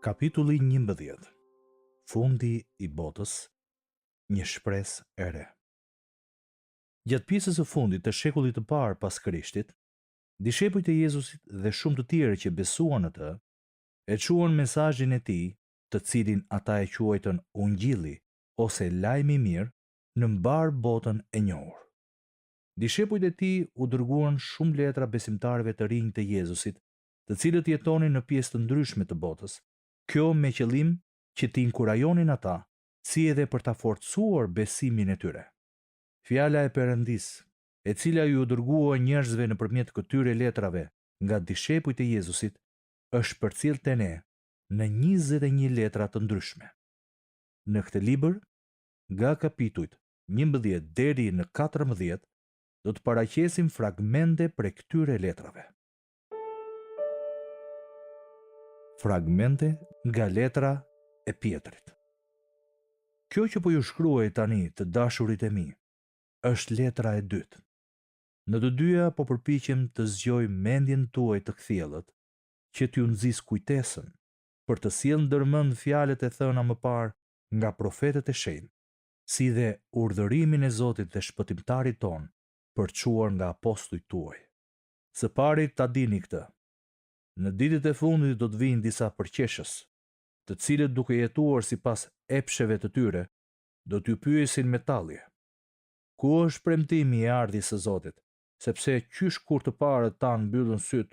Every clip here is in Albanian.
Kapitulli 11. Fundi i botës, një shpresë e re. Gjatë pjesës së fundit të shekullit të parë pas Krishtit, dishepujt e Jezusit dhe shumë të tjerë që besuan në të, e quan mesazhin e tij, të cilin ata e quajtën Ungjilli ose Lajmi i Mirë, në mbar botën e njohur. Dishepujt e tij u dërguan shumë letra besimtarëve të rinj të Jezusit, të cilët jetonin në pjesë të ndryshme të botës, kjo me qëllim që t'i inkurajonin ata, si edhe për ta forcuar besimin e tyre. Fjala e Perëndisë, e cila ju dërgua njerëzve nëpërmjet këtyre letrave nga dishepujt e Jezusit, është përcjell te ne në 21 letra të ndryshme. Në këtë libër, nga kapitujt 11 deri në 14, do të paraqesim fragmente prej këtyre letrave. Fragmente nga letra e Pjetrit. Kjo që po ju shkruaj tani, të dashurit e mi, është letra e dytë. Në të dyja po përpiqem të zgjoj mendjen tuaj të kthjellët, që t'ju nxis kujtesën për të sjellë ndërmend fjalët e thëna më parë nga profetët e shenjtë, si dhe urdhërimin e Zotit dhe shpëtimtarit ton për çuar nga apostujt tuaj. Së pari ta dini këtë: në ditët e fundit do të vinë disa përqeshës, të cilët duke jetuar sipas epsheve të tyre, do t'ju pyesin me tallje: ku është premtimi i ardhjes së Zotit? Sepse qysh kur të parët tanë mbyllën syt,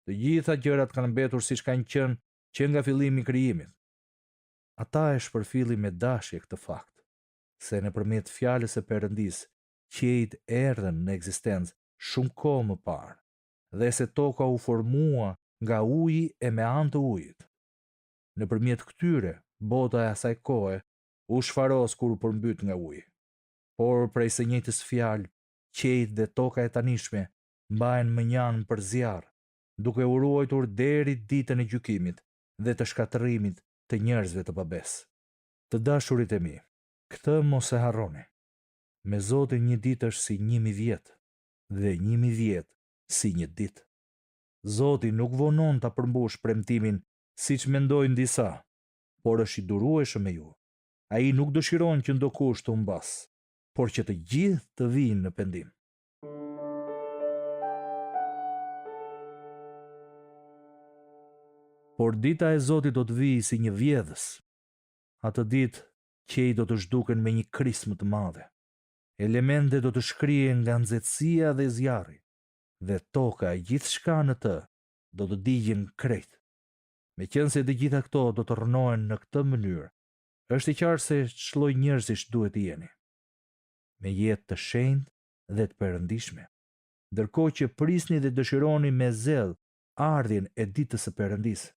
të gjitha gjërat kanë mbetur siç kanë qenë që nga fillimi i krijimit. Ata e shpërfillin me dashje këtë fakt, se nëpërmjet fjalës së Perëndisë, qiejt erdhën në ekzistencë shumë kohë më parë, dhe se toka u formua nga uji e me anë të ujit. Nëpërmjet këtyre, bota e asaj kohe u shfaros kur u përmbyt nga uji. Por prej së njëjtës fjalë, qiejt dhe toka e tanishme mbahen mënjan për zjarr, duke u ruajtur deri ditën e gjykimit dhe të shkatërimit të njerëzve të pabesë. Të dashurit e mi, këtë mos e harroni. Me Zotin një ditë është si 1000 vjet, dhe 1000 vjet si një ditë. Zoti nuk vonon ta përmbush premtimin siç mendojnë disa, por është i durueshëm me ju. Ai nuk dëshiron që ndokush të humbas, por që të gjithë të vinë në pendim. Por dita e Zotit do të vijë si një vjedhës. Atë ditë qej do të zhduken me një krismë të madhe. Elemente do të shkrihen nga nxehtësia dhe zjarri, dhe toka e gjithçka në të do të digjen krejt. Meqense të gjitha këto do të rënohen në këtë mënyrë, është i qartë se ç'lloj njerëzish duhet të jeni. Me jetë të shenjtë dhe të perëndishme, ndërkohë që prisni dhe dëshironi me zell ardhjen e ditës së Perëndisë,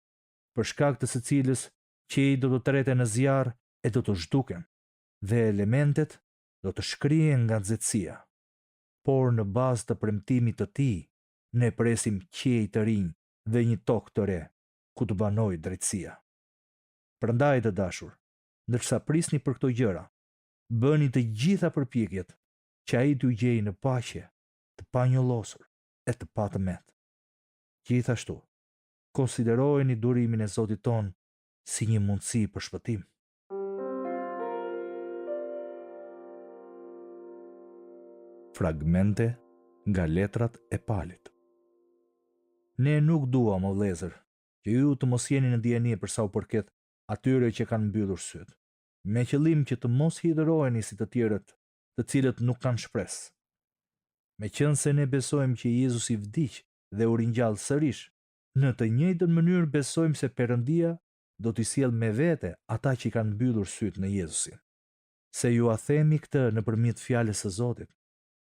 për shkak të së cilës qej do të treten në zjarr e do të zhduken, dhe elementet do të shkrihen nga nxehtësia. Por në bazë të premtimit të tij, ne presim qej të rinj dhe një tokë të re, ku të banojë drejtësia. Prandaj të dashur, ndërsa prisni për këto gjëra, bëni të gjitha përpjekjet që ai t'ju gjejë në paqe, të panjollosur e të patëmet. Gjithashtu, konsiderojeni durimin e Zotit ton si një mundësi për shpëtim. Fragmente nga letrat e Palit. Ne nuk duam, o vëllezër, që ju të mos jeni në dieni për sa u përket atyre që kanë mbyllur syt, me qëllim që të mos hidhroheni si të tjerët, të cilët nuk kanë shpresë. Meqense ne besojmë që Jezusi vdiq dhe u ringjall sërish, në të njëjtën mënyrë besojmë se Perëndia do t'i sjellë me vete ata që kanë mbyllur syt në Jezusin. Se ju a themi këtë nëpërmjet fjalës së Zotit,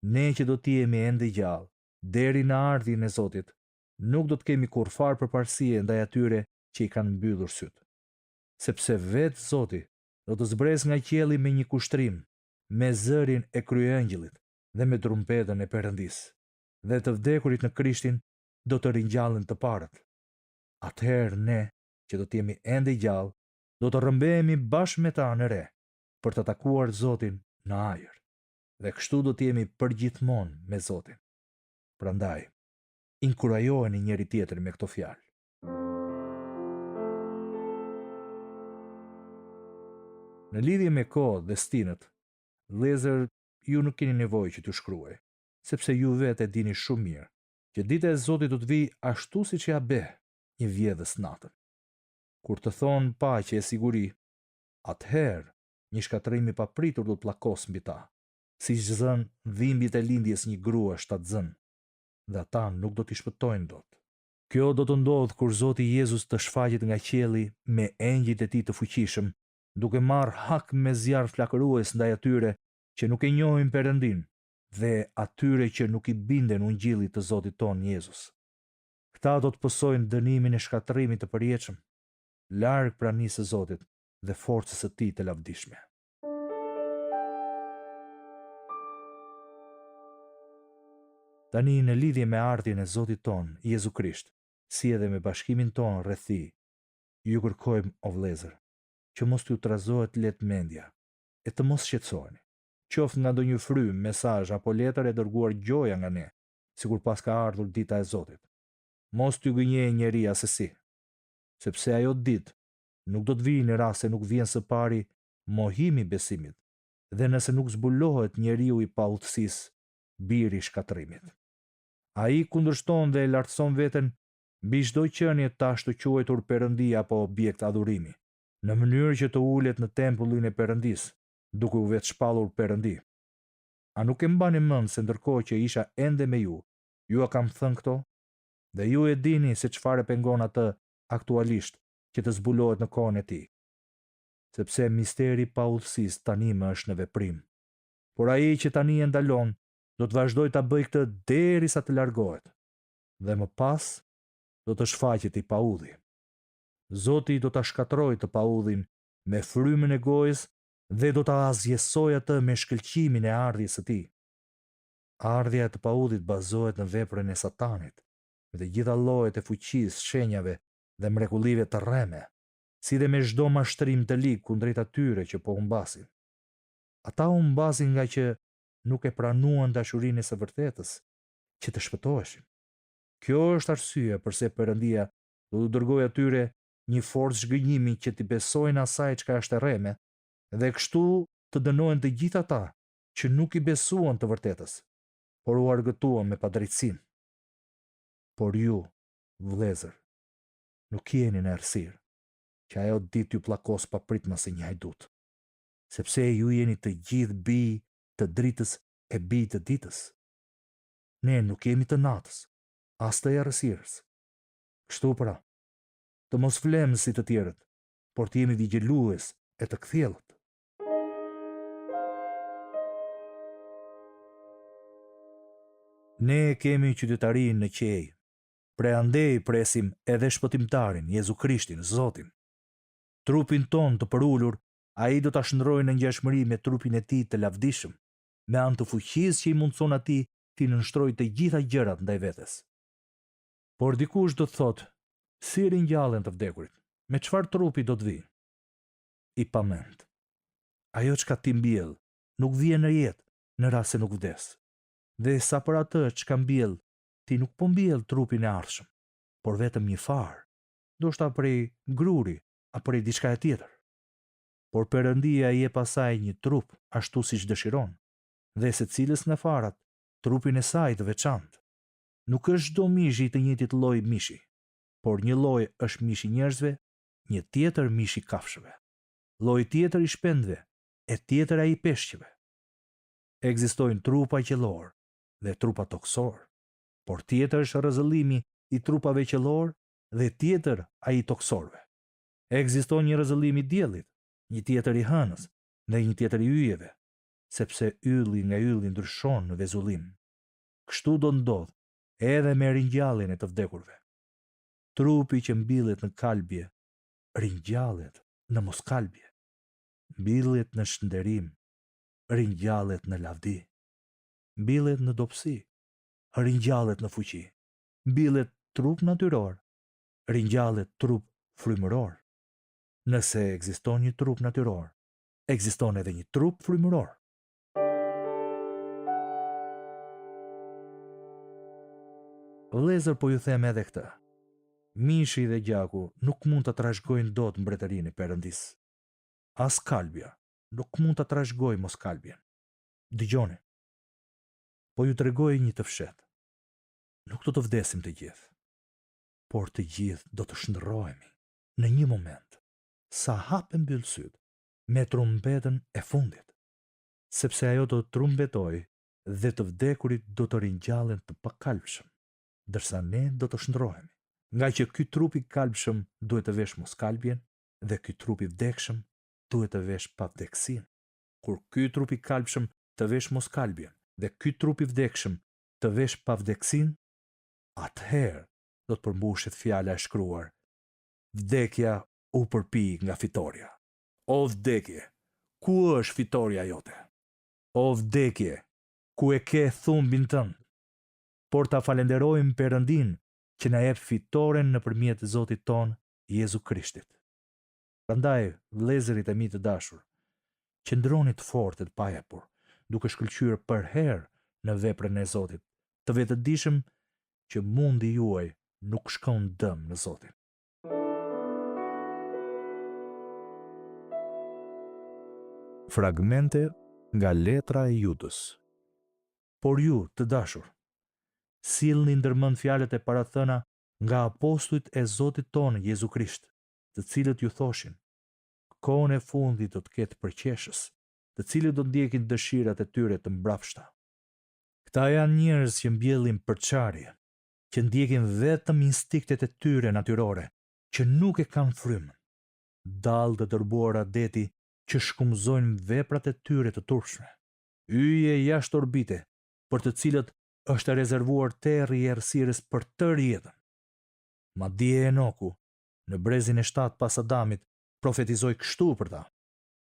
ne që do të jemi ende gjallë deri në ardhjen e Zotit, nuk do të kemi kurrfarë përparësie ndaj atyre që i kanë mbyllur syt. Sepse vetë Zoti do të zbresë nga qielli me një kushtrim, me zërin e kryeëngjëllit dhe me trumpetën e Perëndisë, dhe të vdekurit në Krishtin do të ringjallen të parët. Atëherë ne, që do të jemi ende gjallë, do të rrëmbehemi bashkë me ta në re, për të takuar Zotin në ajër, dhe kështu do të jemi përgjithmonë me Zotin. Prandaj, inkurajoheni njëri tjetrin me këto fjalë. Në lidhje me kohë dhe stinët, vëllezër, ju nuk keni nevojë që t'ju shkruaj, sepse ju vetë e dini shumë mirë që dita e Zotit do të vijë ashtu siç ja beh një vjedhës natën. Kur të thonë paqe e siguri, atëherë një shkatërrim i papritur do të pllakos mbi ta, siç zën dhimbjet e lindjes një grua shtatzën, dhe ata nuk do t'i shpëtojnë dot. Kjo do të ndodhë kur Zoti Jezus të shfaqet nga qielli me engjëjt e tij të fuqishëm, duke marrë hak me zjarr flakërues ndaj atyre që nuk e njohin Perëndin dhe atyre që nuk i binden ungjillit të Zotit ton Jezus. Këta do të pësojnë dënimin e shkatërimit të përjetshëm, larg pranisë së Zotit dhe forcës së tij të lavdishme. Tani, në lidhje me ardhjen e Zotit ton, Jezu Krisht, si edhe me bashkimin ton rreth tij, ju kërkojmë, o vëllezër, që mos t'ju trazohet lehtë mendja e të mos shqetësoheni, qoftë nga ndonjë frym, mesazh apo letër e dërguar gjoja nga ne, sikur pas ka ardhur dita e Zotit. Mos t'ju gënjejë njeri asesi, sepse ajo ditë nuk do të vijë në rast se nuk vjen së pari mohimi i besimit, dhe nëse nuk zbulohet njeriu i paudhësisë, biri i shkatërimit. Ai kundërshton dhe e lartëson veten mbi çdo qenie tash të quajtur perëndi apo objekt adhurimi, në mënyrë që të ulet në tempullin e Perëndisë, duke u vetë shpallur perëndi. A nuk e mbani mend se ndërkohë që isha ende me ju a kam thënë këto? Dhe ju e dini se çfarë pengon atë aktualisht që të zbulohet në kohën e tij. Sepse misteri i paudhësisë tani më është në veprim. Por ai që tani e ndalon, do të vazhdojë ta bëjë këtë derisa të largohet. Dhe më pas do të shfaqet i paudhi. Zoti do ta shkatërrojë të paudhin me frymën e gojës dhe do ta azjesojë atë me shkëlqimin e ardhjes së tij. Ardhja e të paudhit bazohet në veprën e Satanit, me të gjitha llojet e fuqisë, shenjave dhe mrekullive të rreme, si dhe me çdo mashtrim të ligë kundrejt atyre që po humbasin. Ata humbasin nga që nuk e pranuan dashurinë së vërtetës që të shpëtoheshin. Kjo është arsyeja pse Perëndia do të dërgojë atyre një forcë zhgënjimi që t'i besojnë asaj çka është e rreme, dhe kështu të dënohen të gjithë ata që nuk i besuan të vërtetës, por u argëtuan me padrejtësinë. Por ju, vëllezër, nuk jeni në errësirë që ajo ditë ju pllakos papritma si një hajdut, sepse ju jeni të gjithë bij të dritës e bij të ditës. Ne nuk jemi të natës, as të errësirës. Kështu pra, të mos flemë si të tjerët, por të jemi vigjelues e të kthjellët. Ne kemi qytetarinë në qejë, preandej presim edhe shpëtimtarin, Jezu Krishtin, Zotin. Trupin ton të përullur, ai do ta shndrojë në ngjashmëri me trupin e tij të lavdishëm, me anë të fuqisë që i mundson atij t'i nënshtrojë të gjitha gjërat ndaj vetes. Por dikush do të thotë, si ringjallen të vdekurit, me çfarë trupi do të vijë? I pamend. Ajo çka ti mbjell nuk vjen në jetë në rast se nuk vdes. Dhe sa për atë çka mbjell, ti nuk po mbjell trupin e ardhshëm, por vetëm një farë, ndoshta prej gruri apo prej diçka e tjetër. Por Perëndia i jep asaj një trup ashtu siç dëshiron, dhe secilës nga farat trupin e saj të veçantë. Nuk është çdo mish i të njëjtit lloj mishi, por një lloj është mishi i njerëzve, një tjetër mishi i kafshëve, lloj tjetër i shpendëve, e tjetër ai i peshqve. Ekzistojnë trupa qellor dhe trupa toksor, por tjetër është rrezëllimi i trupave qellor dhe tjetër ai i toksorëve. Ekziston një rrezëllim i diellit, një tjetër i hënës dhe një tjetër i yjeve, sepse ylli nga ylli ndryshon në vezullim. Kështu do ndodh edhe me ringjalljen e të vdekurve. Trupi që mbillet në kalbje, ringjallet në moskalbje. Mbillet në shënderim, ringjallet në lavdi. Mbillet në dobësi, ringjallet në fuqi. Mbillet trup natyror, ringjallet trup frymëror. Nëse ekziston një trup natyror, ekziston edhe një trup frymëror. Vëllezër, po ju them edhe këtë. Mishi dhe gjaku nuk mund të trashëgojnë dot mbretërinë e Perëndisë. As kalbja, nuk mund ta trashëgoj moskalbjen. Dëgjoni. Po ju tregoj një të fshehtë. Nuk do të vdesim të gjithë, por të gjithë do të shndërrohemi në një moment, sa hapem mbyll syt, me trumbetën e fundit, sepse ajo do të trumbetoj dhe të vdekurit do të ringjallen të pakalbshëm, ndërsa ne do të shndërrohemi. Nga që ky trup i kalbshëm duhet të vesh moskalbjen dhe ky trup i vdekshëm duhet të vesh pavdeksin. Kur ky trup i kalbshëm të vesh moskalbjen dhe ky trup i vdekshëm të vesh pavdeksin, atëherë do të përmbushet fjala e shkruar: vdekja u përpi nga fitoria. O vdekje, ku është fitoria jote? O vdekje, ku e ke thumbin tënd? Por ta falenderojmë Perëndin që na jep fitoren nëpërmjet Zotit ton Jezu Krishtit. Prandaj, vëllezërit e mi të dashur, qëndroni të fortë e të pajepur, duke shkëlqyer përherë në veprën e Zotit, të vetëdijshëm që mundi juaj nuk shkon dëm në Zotin. Fragmente nga letra e Judës. Por ju, të dashur, sillni ndërmend fjalët e parathëna nga apostujt e Zotit tonë Jezu Krisht, të cilët ju thoshin: kohën e fundit do të ketë përqeshës, të cilët do ndjekin dëshirat e tyre të mbrapshta. Këta janë njerëz që mbjellin përçarje, që ndjekin vetëm instiktet e tyre natyrore, që nuk e kanë frymën. Dallë të dërbuara deti që shkumzojnë veprat e tyre të turpshme. Yje jashtë orbite, për të cilët është rezervuar terri i errësirës për tërë jetën. Madje Enoku, në brezin e 7 pas Adamit, profetizoi kështu për ta: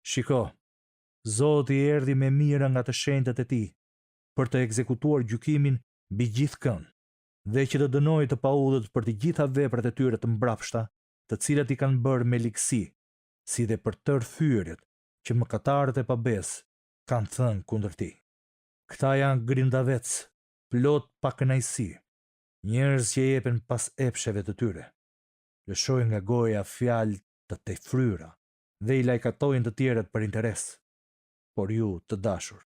shiko, Zoti erdhi me mira nga të shenjtët e tij, për të ekzekutuar gjykimin mbi gjithkën, dhe që të dënojë të paudhët për të gjitha veprat e tyre të mbrapshta, të cilat i kanë bërë me ligësi, si dhe për tërë fyerjet që mëkatarët e pabesë kanë thënë kundër tij. Këta janë grindavec, plot pa kënaqësi, njerëz që jepen pas epsheve të tyre. Lëshojnë nga goja fjalë të tejfryra dhe i lajkatojnë të tjerët për interes. Por ju, të dashur,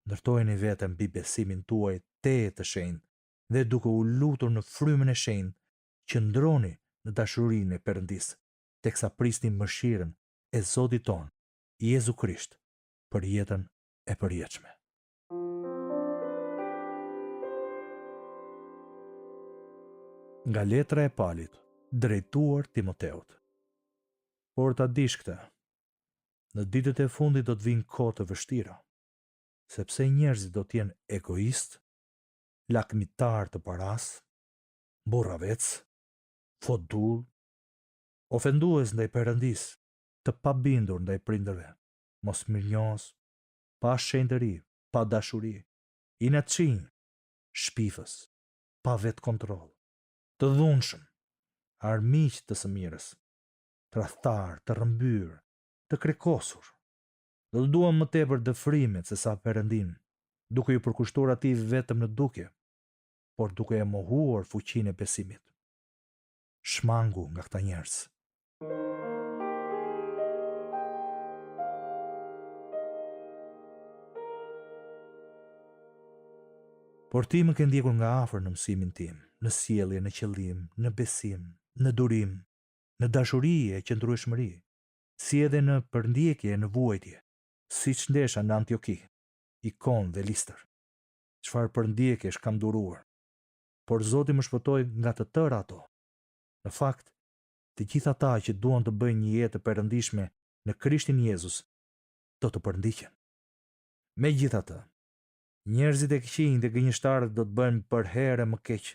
ndërtojeni veten mbi besimin tuaj të shenjtë dhe duke u lutur në frymën e shenjtë, qëndroni në dashurinë e Perëndisë, teksa prisni mëshirën e Zotit ton, Jezu Krisht, për jetën e përjetshme. Nga letra e Palit, drejtuar Timoteut. Por ta dish këtë, në ditët e fundit do të vinë kohë të vështira, sepse njerëzit do të jenë egoist, lakmitar të paras, burravec, fotull, ofendues ndaj Perëndisë, të pabindur ndaj prindërve, mosmirnjos, pa shenjtëri, pa dashuri, inatçinj, shpifës, pa vetë kontroll, të dhunshëm, armiq të së mirës, tradhtar, të rrëmbyr, të krekosur. Do të duam më tepër dëfrimet se sa Perëndin, duke ju përkushtuar atij vetëm në dukje, por duke e mohuar fuqinë e besimit. Shmangu nga këta njerëz. Por ti më ke ndjekur nga afër në mësimin tim, në sjellje, në qëllim, në besim, në durim, në dashuri e qëndrueshmëri, si edhe në përndjekje e në vuajtje, siç ndesha në Antioki, Ikon dhe Listër. Çfarë përndjekjesh kam duruar, por Zoti më shpëtoi nga të tëra ato. Në fakt, të gjithë ata që duan të bëjnë një jetë të perëndishme në Krishtin Jezus, do të përndiqen. Megjithatë, njerëzit e këqij dhe gënjeshtarët do të bëjnë për herë më keq,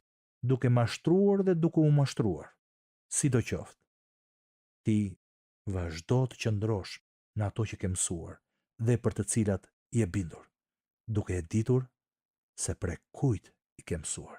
duke mashtruar dhe duke u mashtruar. Sidoqoftë, ti vazhdo të qëndrosh në ato që ke mësuar dhe për të cilat je bindur, duke e ditur se prej kujt i ke mësuar.